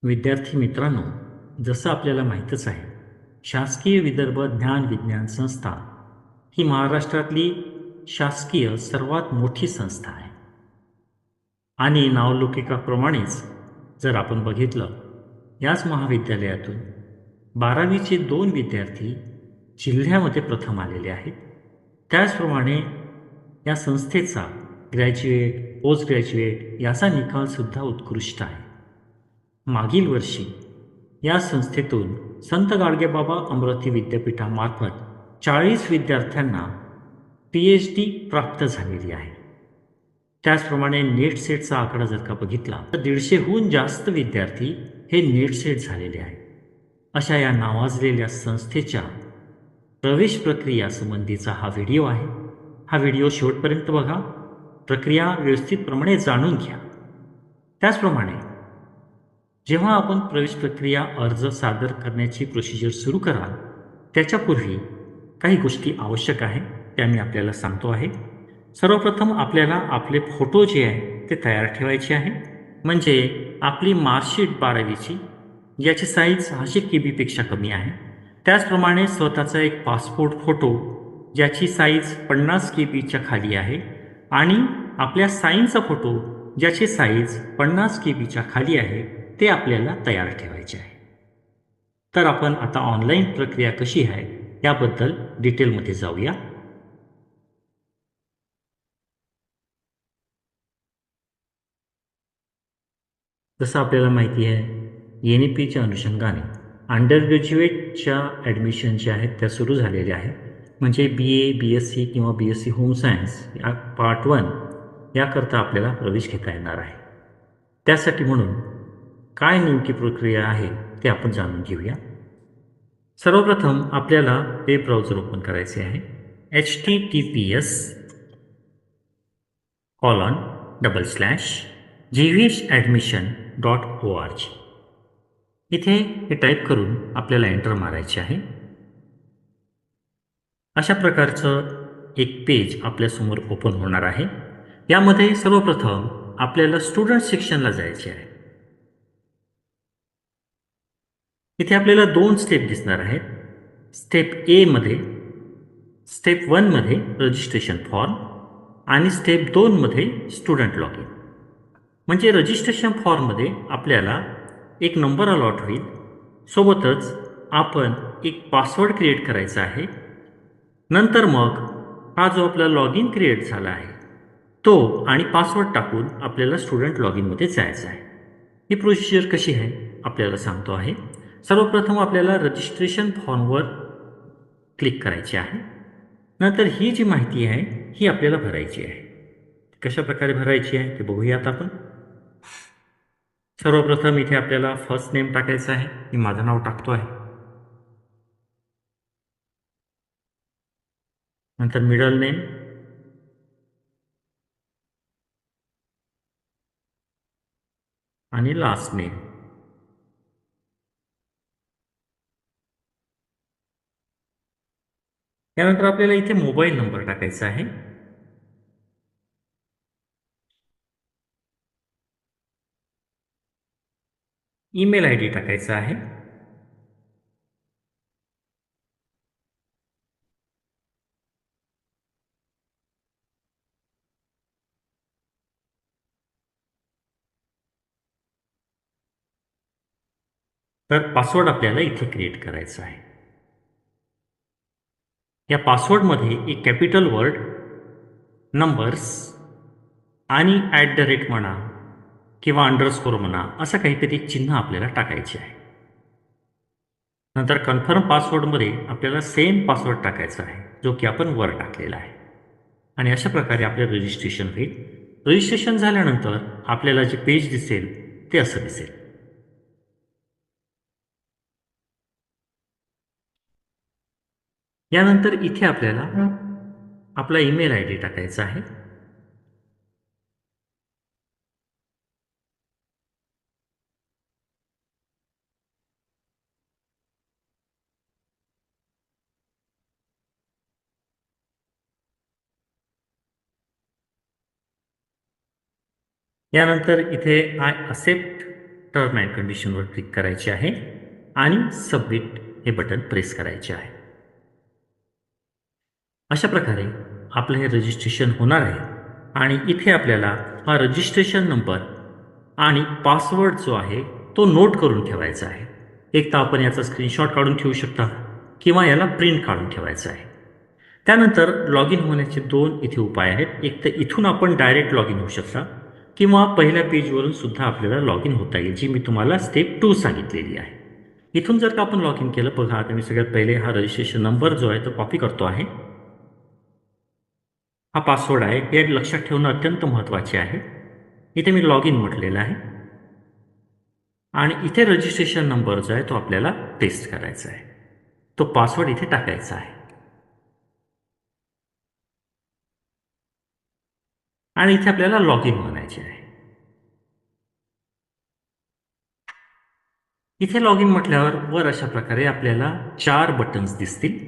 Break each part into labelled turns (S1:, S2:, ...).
S1: विद्यार्थी मित्रांनो, जसं आपल्याला माहीतच आहे, शासकीय विदर्भ ज्ञान विज्ञान संस्था ही महाराष्ट्रातली शासकीय सर्वात मोठी संस्था आहे. आणि नावलौकिकाप्रमाणेच जर आपण बघितलं, याच महाविद्यालयातून 12वीचे 2 विद्यार्थी जिल्ह्यामध्ये प्रथम आलेले आहेत. त्याचप्रमाणे या संस्थेचा ग्रॅज्युएट, पोस्ट ग्रॅज्युएट याचा निकालसुद्धा उत्कृष्ट आहे. मागील वर्षी या संस्थेतून संत गाडगेबाबा अमरावती विद्यापीठामार्फत 40 विद्यार्थ्यांना PhD प्राप्त झालेली आहे. त्याचप्रमाणे नेट सेटचा आकडा जर का बघितला तर 150हून जास्त विद्यार्थी हे नेट सेट झालेले आहेत. अशा या नावाजलेल्या संस्थेच्या प्रवेश प्रक्रिया संबंधीचा हा व्हिडिओ आहे. हा व्हिडिओ शेवटपर्यंत बघा, प्रक्रिया व्यवस्थितप्रमाणे जाणून घ्या. त्याचप्रमाणे जेव्हा आपण प्रवेश प्रक्रिया अर्ज सादर करण्याची प्रोसिजर सुरू कराल त्याच्यापूर्वी काही गोष्टी आवश्यक आहेत त्या मी आपल्याला सांगतो आहे. सर्वप्रथम आपल्याला आपले फोटो जे आहे ते तयार ठेवायचे आहे. म्हणजे आपली मार्कशीट 12वीची याची साईज 600 KB कमी आहे. त्याचप्रमाणे स्वतःचा एक पासपोर्ट फोटो ज्याची साईज 50 KBच्या खाली आहे आणि आपल्या साईनचा फोटो ज्याची साईज 50 KBच्या खाली आहे ते आपल्याला तयार ठेवायचे आहे. तर आपण आता ऑनलाईन प्रक्रिया कशी आहे याबद्दल डिटेलमध्ये जाऊया. जसं आपल्याला माहिती आहे, NEPच्या अनुषंगाने अंडर ग्रॅज्युएटच्या ॲडमिशन ज्या आहेत त्या सुरू झालेल्या आहेत. म्हणजे BA, BSc किंवा BSc होम सायन्स या पार्ट 1 याकरता आपल्याला प्रवेश घेता येणार आहे. त्यासाठी म्हणून काय नेमकी प्रक्रिया आहे ते आपण जाणून घेऊया. सर्वप्रथम आपल्याला वेब ब्राउझर ओपन करायचे आहे. https://gvhadmission.org इथे हे टाईप करून आपल्याला एंटर मारायचे आहे. अशा प्रकारचं एक पेज आपल्यासमोर ओपन होणार आहे. यामध्ये सर्वप्रथम आपल्याला स्टुडंट सेक्शनला जायचे आहे. इथे आपल्याला 2 स्टेप दिसणार आहेत. स्टेप ए मध्ये स्टेप 1 मध्ये रजिस्ट्रेशन फॉर्म आणि स्टेप 2 मध्ये स्टुडंट लॉग इन. म्हणजे रजिस्ट्रेशन फॉर्ममध्ये आपल्याला एक नंबर अलॉट होईल, सोबतच आपण एक पासवर्ड क्रिएट करायचा आहे. नंतर मग हा जो आपला लॉग इन क्रिएट झाला आहे तो आणि पासवर्ड टाकून आपल्याला स्टुडंट लॉग इनमध्ये जायचं आहे. ही प्रोसिजर कशी आहे आपल्याला सांगतो आहे. सर्वप्रथम आपल्याला रजिस्ट्रेशन फॉर्मवर क्लिक करायचे आहे. नंतर ही जी माहिती आहे ही आपल्याला भरायची आहे. कशा प्रकारे भरायची आहे ते बघूयात आपण. सर्वप्रथम इथे आपल्याला फर्स्ट नेम टाकायचं आहे. मी माझं नाव टाकतो आहे. नंतर मिडल नेम, आणि लास्ट नेम. त्यानंतर आपल्याला इथे मोबाईल नंबर टाकायचा आहे. ईमेल ID टाकायचा आहे. तर पासवर्ड आपल्याला इथे क्रिएट करायचा आहे. या पासवर्डमध्ये एक कॅपिटल वर्ड, नंबर्स आणि @ म्हणा किंवा अंडरस्कोर म्हणा असं काहीतरी चिन्ह आपल्याला टाकायचे आहे. नंतर कन्फर्म पासवर्डमध्ये आपल्याला सेम पासवर्ड टाकायचा आहे जो की आपण वर टाकलेला आहे. आणि अशा प्रकारे आपले रजिस्ट्रेशन होईल. रजिस्ट्रेशन झाल्यानंतर आपल्याला जे पेज दिसेल ते असं दिसेल. यानंतर इथे आपल्याला आपला ईमेल ID टाकायचा आहे. यानंतर इथे आय असेप्ट टर्म अँड कंडिशनवर क्लिक करायचे आहे आणि सबमिट हे बटन प्रेस करायचे आहे. अशा प्रकारे आपलं हे रजिस्ट्रेशन होणार आहे आणि इथे आपल्याला हा रजिस्ट्रेशन नंबर आणि पासवर्ड जो आहे तो नोट करून ठेवायचा आहे. एक तर आपण याचा स्क्रीनशॉट काढून ठेवू शकता किंवा याला प्रिंट काढून ठेवायचं आहे. त्यानंतर लॉग इन होण्याचे 2 इथे उपाय आहेत. एक तर इथून आपण डायरेक्ट लॉग इन होऊ शकता किंवा पहिल्या पेजवरून सुद्धा आपल्याला लॉग इन होता येईल, जी मी तुम्हाला स्टेप 2 सांगितलेली आहे. इथून जर का आपण लॉग इन केलं, बघा आता मी सगळ्यात पहिले हा रजिस्ट्रेशन नंबर जो आहे तो कॉपी करतो आहे. हा पासवर्ड आहे, हे लक्षात ठेवणं अत्यंत महत्त्वाचे आहे. इथे मी लॉग इन म्हटलेलं आहे आणि इथे रजिस्ट्रेशन नंबर जो आहे तो आपल्याला पेस्ट करायचा आहे. तो पासवर्ड इथे टाकायचा आहे आणि इथे आपल्याला लॉग इन म्हणायचे आहे. इथे लॉग इन म्हटल्यावर वर अशा प्रकारे आपल्याला 4 बटन्स दिसतील.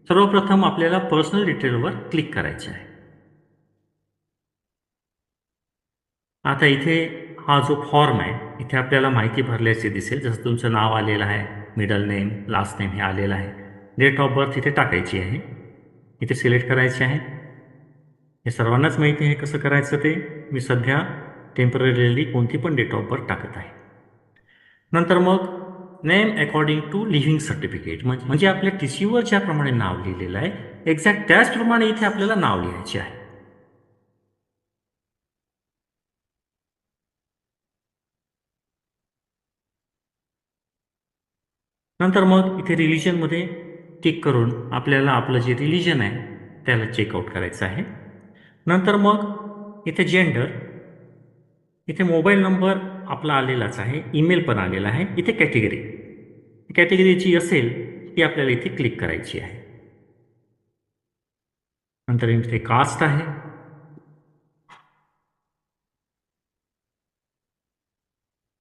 S1: सर्वप्रथम आपल्याला पर्सनल डिटेलवर क्लिक करायचे आहे. आता इथे हा जो फॉर्म आहे, इथे आपल्याला माहिती भरल्याचे दिसेल. जसं तुमचं नाव आलेलं आहे, मिडल नेम, लास्ट नेम हे आलेलं आहे. डेट ऑफ बर्थ इथे टाकायची आहे, इथे सिलेक्ट करायचे आहे. हे सर्वांनाच माहिती आहे कसं करायचं ते. मी सध्या टेम्पररीली कोणती पण डेट ऑफ बर्थ टाकत आहे. नंतर मग name according to living certificate, म्हणजे आपल्या टीसीवर ज्याप्रमाणे नाव लिहिलेलं आहे एक्झॅक्ट त्याचप्रमाणे इथे आपल्याला नाव लिहायचे आहे. नंतर मग इथे रिलिजनमध्ये टिक करून आपल्याला आपलं जे रिलिजन आहे त्याला चेकआउट करायचं आहे. नंतर मग इथे जेंडर, इथे मोबाईल नंबर आपला आलेलाच आहे, ईमेल पण आलेला आहे. इथे कॅटेगरी जी असेल ती आपल्याला इथे क्लिक करायची आहे. नंतर इथे कास्ट आहे,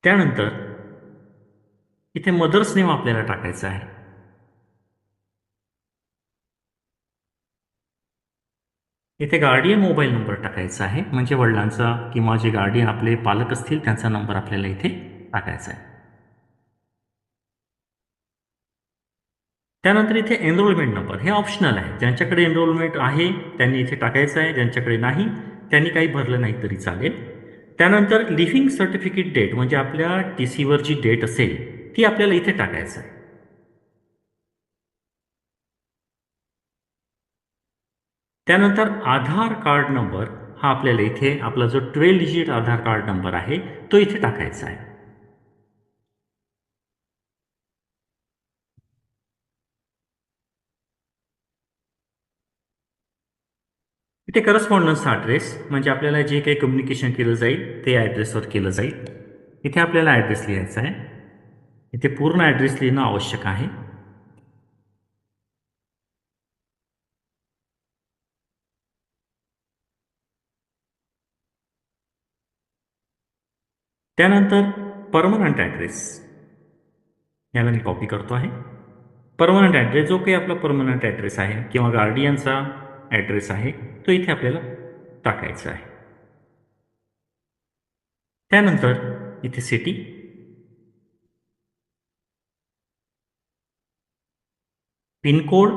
S1: त्यानंतर इथे मदर्स नेम आपल्याला टाकायचं आहे. इथे गार्डियन मोबाईल नंबर टाकायचा आहे, म्हणजे वडिलांचा किंवा जे गार्डियन आपले पालक असतील त्यांचा नंबर आपल्याला इथे टाकायचा आहे. त्यानंतर इथे एनरोलमेंट नंबर हे ऑप्शनल आहे. ज्यांच्याकडे एनरोलमेंट आहे त्यांनी इथे टाकायचं आहे, ज्यांच्याकडे नाही त्यांनी काही भरलं नाही तरी चालेल. त्यानंतर लिव्हिंग सर्टिफिकेट डेट, म्हणजे आपल्या टी सीवर जी डेट असेल ती आपल्याला इथे टाकायचं आहे. त्यानंतर आधार कार्ड नंबर हा आपल्याला इथे आपला जो 12 डिजिट आधार कार्ड नंबर आहे तो इथे टाकायचा आहे. इथे करस्पॉन्डन्स ॲड्रेस, म्हणजे आपल्याला जे काही कम्युनिकेशन केलं जाईल ते ॲड्रेसवर केलं जाईल. इथे आपल्याला ॲड्रेस लिहायचा आहे. इथे पूर्ण ॲड्रेस लिहिणं आवश्यक आहे. त्यानंतर परमनंट ॲड्रेस याला मी कॉपी करतो आहे. परमनंट ॲड्रेस जो काही आपला परमनंट ॲड्रेस आहे किंवा गार्डियनचा ॲड्रेस आहे तो इथे आपल्याला टाकायचा आहे. त्यानंतर इथे सिटी, पिनकोड,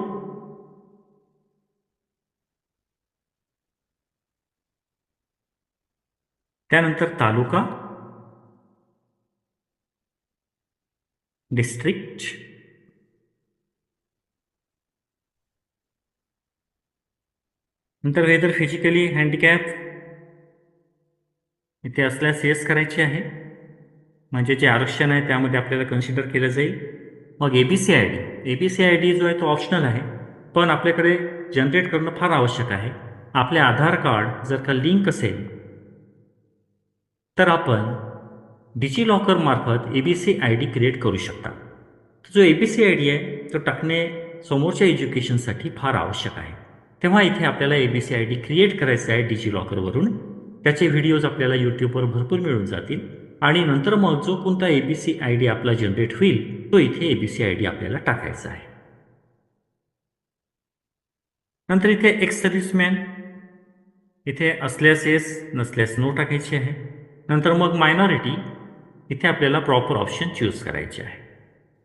S1: त्यानंतर तालुका, डिस्ट्रिक्ट, नंतर वेदर फिजिकली हँडिकॅप इथे असल्यास येस करायची आहे, म्हणजे जे आरक्षण आहे त्यामध्ये आपल्याला कन्सिडर केलं जाईल. मग ABC I D, ABC I D जो आहे तो ऑप्शनल आहे, पण आपल्याकडे जनरेट करणं फार आवश्यक आहे. आपले आधार कार्ड जर का लिंक असेल तर आपण डिजिलॉकर मार्फत एबीसी आय डी क्रिएट करू शकता. जो एबीसी आय डी आहे तो टाकणे समोरच्या एज्युकेशनसाठी फार आवश्यक आहे. तेव्हा इथे आपल्याला एबीसी आय डी क्रिएट करायचं आहे डिजिलॉकरवरून. त्याचे व्हिडिओज आपल्याला यूट्यूबवर भरपूर मिळून जातील आणि नंतर मग जो कोणता एबीसी आय डी आपला जनरेट होईल तो इथे एबीसी आय डी आपल्याला टाकायचा आहे. नंतर इथे एक्स सर्व्हिसमॅन, इथे असल्यास येस, नसल्यास नो टाकायची आहे. नंतर मग मायनॉरिटी, इथे आपल्याला प्रॉपर ऑप्शन चूज करायचे आहे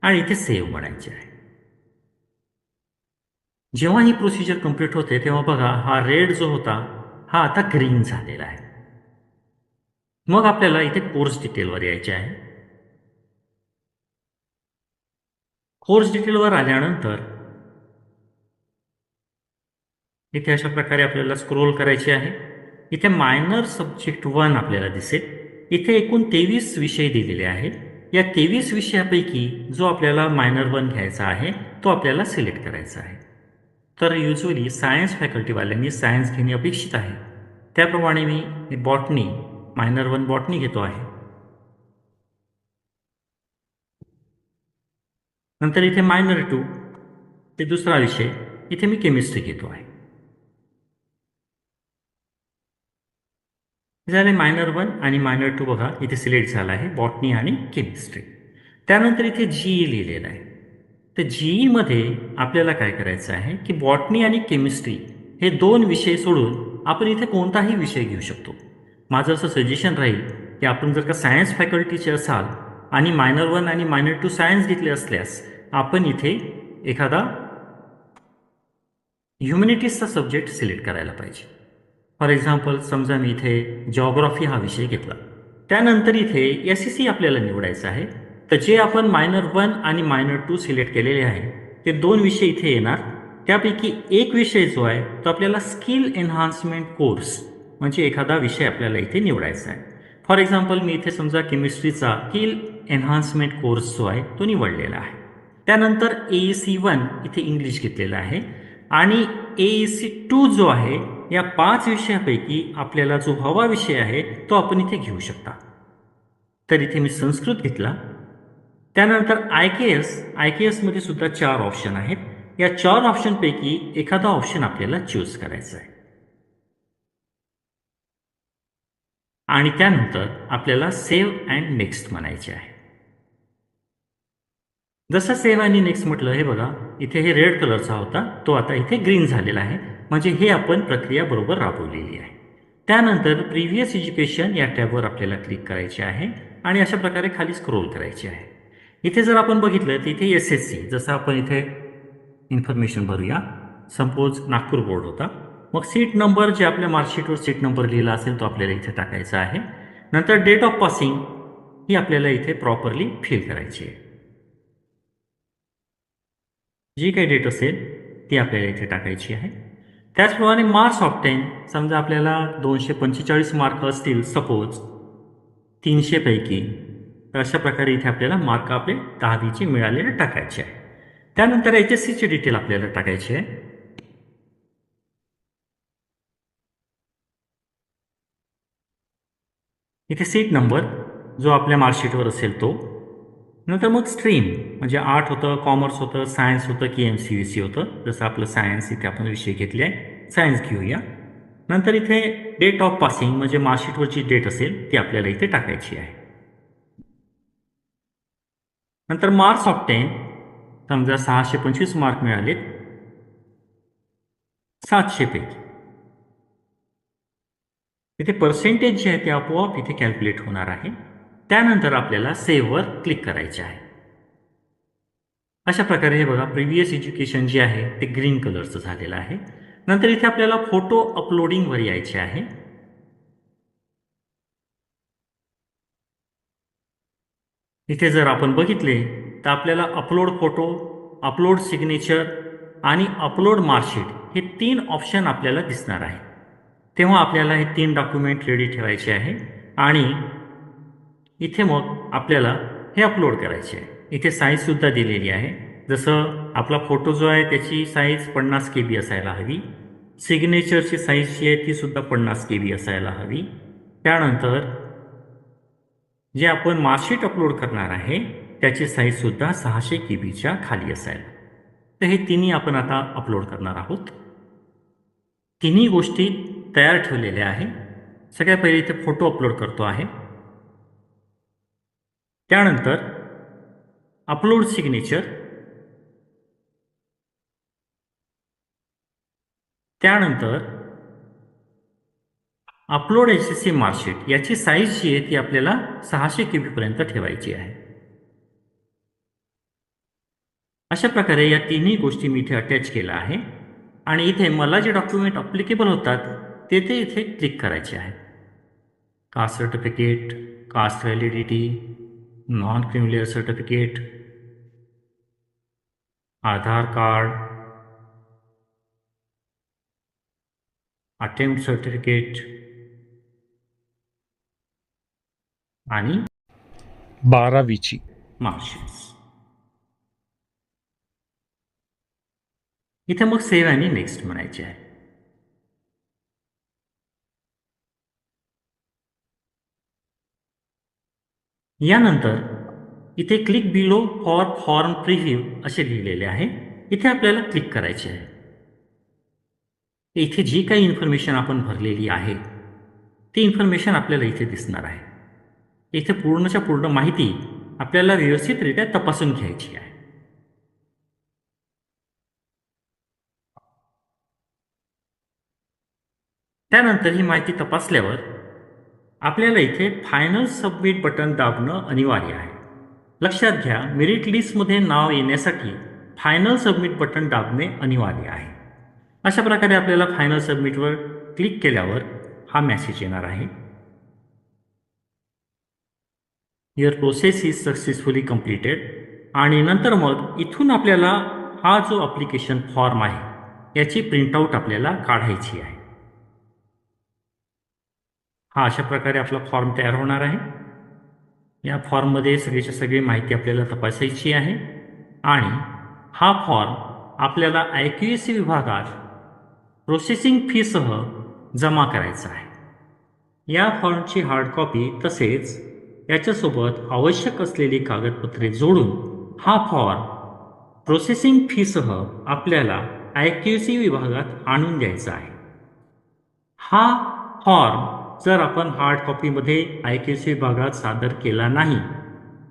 S1: आणि इथे सेव्ह म्हणायचे आहे. जेव्हा ही प्रोसिजर कंप्लीट होते तेव्हा बघा हा रेड जो होता हा आता ग्रीन झालेला आहे. मग आपल्याला इथे कोर्स डिटेलवर यायचे आहे. कोर्स डिटेलवर आल्यानंतर इथे अशा प्रकारे आपल्याला स्क्रोल करायचे आहे. इथे मायनर सब्जेक्ट 1 आपल्याला दिसेल. इथे एकूण 23 विषय दिलेले आहेत. या 23 विषयापैकी जो आपल्याला मायनर 1 घ्यायचा आहे तो आपल्याला सिलेक्ट करायचा आहे. तर युजली सायन्स फॅकल्टीवाल्यांनी सायन्स घेणे अपेक्षित आहे. त्याप्रमाणे मी बॉटनी मायनर 1 बॉटनी घेतो आहे. नंतर इथे मायनर 2 ते दुसरा विषय इथे मी केमिस्ट्री घेतो आहे. झाले मायनर 1 आणि मायनर 2 बघा इथे सिलेक्ट झाला आहे बॉटनी आणि केमिस्ट्री. त्यानंतर इथे जीई लिहिलेलं आहे. तर जीईमध्ये आपल्याला काय करायचं आहे की बॉटनी आणि केमिस्ट्री हे 2 विषय सोडून आपण इथे कोणताही विषय घेऊ शकतो. माझं असं सजेशन राहील की आपण जर का सायन्स फॅकल्टीचे असाल आणि मायनर 1 आणि मायनर 2 सायन्स घेतले असल्यास आपण इथे एखादा ह्युमॅनिटीजचा सब्जेक्ट सिलेक्ट करायला पाहिजे. फॉर एक्झाम्पल समजा मी इथे जॉग्रॉफी हा विषय घेतला. त्यानंतर इथे SEC आपल्याला निवडायचं आहे. तर जे आपण मायनर 1 आणि मायनर 2 सिलेक्ट केलेले आहे ते 2 विषय इथे येणार. त्यापैकी एक विषय जो आहे तो आपल्याला स्किल एन्हान्समेंट कोर्स म्हणजे एखादा विषय आपल्याला इथे निवडायचा आहे. फॉर एक्झाम्पल मी इथे समजा केमिस्ट्रीचा स्किल एन्हान्समेंट कोर्स जो आहे तो निवडलेला आहे. त्यानंतर AEC1 इथे इंग्लिश घेतलेलं आहे आणि AEC2 जो आहे या 5 विषयापैकी आपल्याला जो हवा विषय आहे तो आपण इथे घेऊ शकता. तर इथे मी संस्कृत घेतला. त्यानंतर IKS मध्ये सुद्धा 4 ऑप्शन आहेत. या 4 ऑप्शनपैकी एखादा ऑप्शन आपल्याला चूज करायचा आहे आणि त्यानंतर आपल्याला सेव्ह अँड नेक्स्ट म्हणायचे आहे. जसं सेव्ह आणि नेक्स्ट म्हटलं हे बघा इथे हे रेड कलरचा होता तो आता इथे ग्रीन झालेला आहे. म्हणजे हे आपण प्रक्रिया बरोबर राबवलेली आहे. त्यानंतर प्रिव्हियस एज्युकेशन या टॅबवर आपल्याला क्लिक करायचे आहे आणि अशा प्रकारे खाली स्क्रोल करायचे आहे. इथे जर आपण बघितलं तर इथे SSC जसं आपण इथे इन्फॉर्मेशन भरूया. सपोज नागपूर बोर्ड होता. मग सीट नंबर जे आपल्या मार्कशीटवर सीट नंबर लिहिला असेल तो आपल्याला इथे टाकायचा आहे. नंतर डेट ऑफ पासिंग ही आपल्याला इथे प्रॉपरली फिल करायची आहे. जी काही डेट असेल ती आपल्याला इथे टाकायची आहे. त्याचप्रमाणे मार्क्स ऑफ 10 समजा आपल्याला 245 मार्क असतील सपोज 300 पैकी तर अशा प्रकारे इथे आपल्याला मार्क आपले 10वीचे मिळालेले टाकायचे आहे. त्यानंतर HSCची डिटेल आपल्याला टाकायची आहे. इथे सीट नंबर जो आपल्या मार्कशीटवर असेल तो. नंतर मग स्ट्रीम म्हणजे आर्ट होतं, कॉमर्स होतं, सायन्स होतं की MCVC होतं. जसं आपलं सायन्स इथे आपण विषय घेतले आहे सायन्स घेऊया. नंतर इथे डेट ऑफ पासिंग म्हणजे मार्कशीटवरची डेट असेल ती आपल्याला इथे टाकायची आहे. नंतर मार्क्स ऑफ 10 समजा 625 मार्क मिळालेत 700 पैकी. इथे पर्सेंटेज जे आहे ते आपोआप इथे कॅल्क्युलेट होणार आहे. त्यानंतर आपल्याला सेव्हवर क्लिक करायचे आहे. अशा प्रकारे हे बघा प्रिव्हियस एज्युकेशन जे आहे ते ग्रीन कलरचं झालेलं आहे. नंतर इथे आपल्याला फोटो अपलोडिंगवर यायचे आहे. इथे जर आपण बघितले तर आपल्याला अपलोड फोटो, अपलोड सिग्नेचर आणि अपलोड मार्कशीट हे 3 ऑप्शन आपल्याला दिसणार आहे. तेव्हा आपल्याला हे 3 डॉक्युमेंट रेडी ठेवायचे आहे आणि इथे मग आपल्याला हे अपलोड करायचे आहे. इथे साईजसुद्धा दिलेली आहे. जसं आपला फोटो जो आहे त्याची साईज 50 KB असायला हवी. सिग्नेचरची साईज जी आहे ती सुद्धा 50 KB असायला हवी. त्यानंतर जे आपण मार्कशीट अपलोड करणार आहे त्याची साईजसुद्धा 600 KBच्या खाली असायला. तर हे तिन्ही आपण आता अपलोड करणार आहोत. तिन्ही गोष्टी तयार ठेवलेल्या आहे. सगळ्यात पहिले इथे फोटो अपलोड करतो आहे. त्यानंतर अपलोड सिग्नेचर, त्यानंतर अपलोड HSC मार्कशीट याची साईज जी आहे ती आपल्याला 600 KB पर्यंत ठेवायची आहे. अशा प्रकारे या तिन्ही गोष्टी मी इथे अटॅच केल्या आहे आणि इथे मला जे डॉक्युमेंट अप्लिकेबल होतात ते इथे क्लिक करायचे आहेत. Caste certificate, caste validity, non creamy layer certificate, Aadhaar card, attempt certificate आणि
S2: 12वीची
S1: मार्कशीट्स. इथे मग सेव्ह आणि नेक्स्ट म्हणायचे आहे. यानंतर इथे click below for form preview असे लिहिलेले आहे. इथे आपल्याला क्लिक करायचे आहे. इथे जी काही इन्फॉर्मेशन आपण भरलेली आहे ती इन्फॉर्मेशन आपल्याला इथे दिसणार आहे. इथे पूर्णच्या पूर्ण माहिती आपल्याला व्यवस्थितरित्या तपासून घ्यायची आहे. त्यानंतर ही माहिती तपासल्यावर आपल्याला इथे फायनल सबमिट बटन दाबणं अनिवार्य आहे. लक्षात घ्या, मेरिट लिस्टमध्ये नाव येण्यासाठी फायनल सबमिट बटन दाबणे अनिवार्य आहे. अशा प्रकारे आपल्याला फायनल सबमिटवर क्लिक केल्यावर हा मेसेज येणार आहे. Your process is successfully completed. आणि नंतर मग इथून आपल्याला हा जो अप्लिकेशन फॉर्म आहे याची प्रिंटआउट आपल्याला काढायची आहे. हा अशा प्रकारे आपला फॉर्म तयार होणार आहे. या फॉर्ममध्ये सगळीच्या सगळी माहिती आपल्याला तपासायची आहे आणि हा फॉर्म आपल्याला IQAC विभागात प्रोसेसिंग फीसह जमा करायचा आहे. या फॉर्मची हार्ड कॉपी तसेच याच्यासोबत आवश्यक असलेली कागदपत्रे जोडून हा फॉर्म प्रोसेसिंग फीसह आपल्याला IQAC विभागात आणून द्यायचा आहे. हा फॉर्म जर आपण हार्ड कॉपीमध्ये IQAC विभागात सादर केला नाही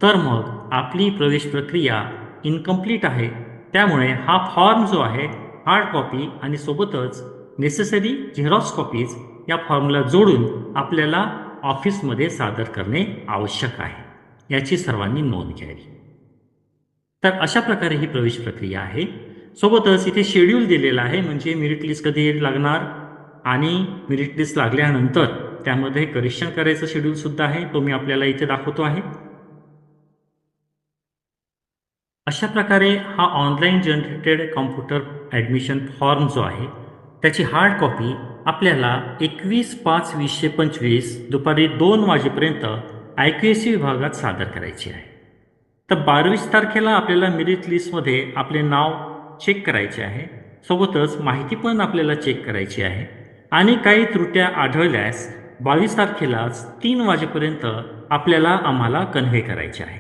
S1: तर मग आपली प्रवेश प्रक्रिया इनकम्प्लीट आहे. त्यामुळे हा फॉर्म जो आहे हार्ड कॉपी आणि सोबतच नेसेसरी झेरॉक्स कॉपीज या फॉर्मला जोडून आपल्याला ऑफिसमध्ये सादर करणे आवश्यक आहे. याची सर्वांनी नोंद घ्यावी. तर अशा प्रकारे ही प्रवेश प्रक्रिया आहे. सोबतच इथे शेड्यूल दिलेला आहे, म्हणजे मेरिट लिस्ट कधी लागणार आणि मेरिट लिस्ट लागल्यानंतर त्यामध्ये करेक्शन करायचं शेड्यूल सुद्धा आहे. तो मी आपल्याला इथे दाखवतो आहे. अशा प्रकारे हा online generated computer admission form जो आहे त्याची हार्ड कॉपी आपल्याला 21/5/2025 दुपारी 2 वाजेपर्यंत IQAC विभागात सादर करायची आहे. तर 22 तारखेला आपल्याला मेरिट लिस्टमध्ये आपले नाव चेक करायचे आहे. सोबतच माहिती पण आपल्याला चेक करायची आहे आणि काही त्रुट्या आढळल्यास 22 तारखेलाच 3 वाजेपर्यंत आपल्याला आम्हाला कन्व्हे करायचे आहे.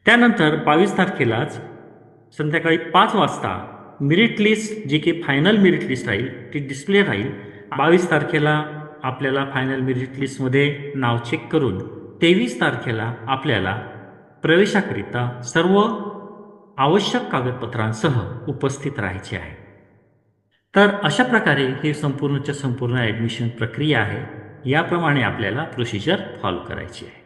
S1: त्यानंतर 22 तारखेलाच संध्याकाळी 5 वाजता मेरिट लिस्ट जी की फायनल मेरिट लिस्ट राहील ती डिस्प्ले राहील. 22 तारखेला आपल्याला फायनल मेरिट लिस्टमध्ये नाव चेक करून 23 तारखेला आपल्याला प्रवेशाकरिता सर्व आवश्यक कागदपत्रांसह उपस्थित राहायचे आहे. तर अशा प्रकारे ही संपूर्णच्या संपूर्ण ॲडमिशन प्रक्रिया आहे. याप्रमाणे आपल्याला प्रोसिजर फॉलो करायची आहे.